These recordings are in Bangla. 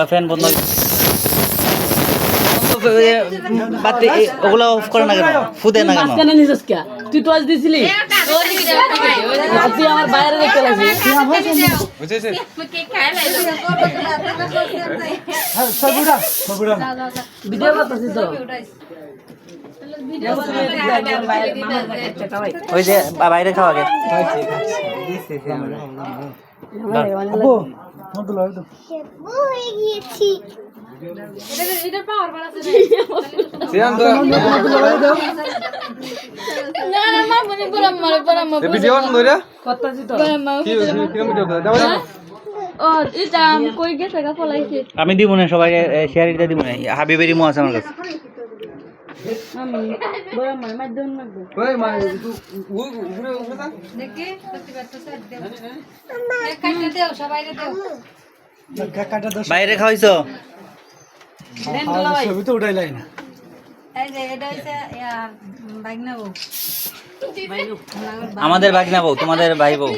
ফ্যান বন্ধ বাতি ওগুলো অফ করে না কেন ফুদে না কেন কেন নিছিস কে তুই তো আজ দিছিলি তুই আমার বাইরে রেখে লাগছিস বুঝেছিস ভিডিও করতেছিস তো ওই যে বাইরে খাওয়া গে ভিডিও অন কইরা করতেছিস তো কি ভিডিও করে দাও আমি দিব না সবাইকে শেয়ার দিতে দিব না হাবিবের ইমো আছে আমার কাছে ওই মা তুই উড়ে উড়ে দা বাইরে খাওয়াইছো আমাদের বাগনা বউ তোমাদের ভাই বউ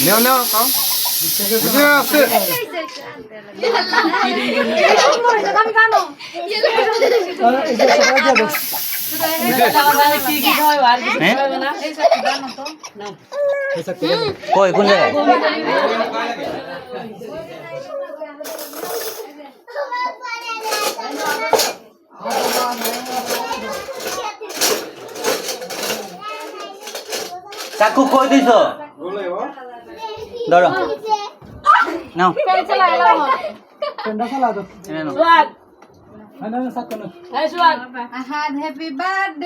নেও নেও খাও বুঝে আছে কই কোন জায়গায় চাকু কই দিছো ধরো নাও সুয়াগ হ্যাঁ Swag I had happy birthday.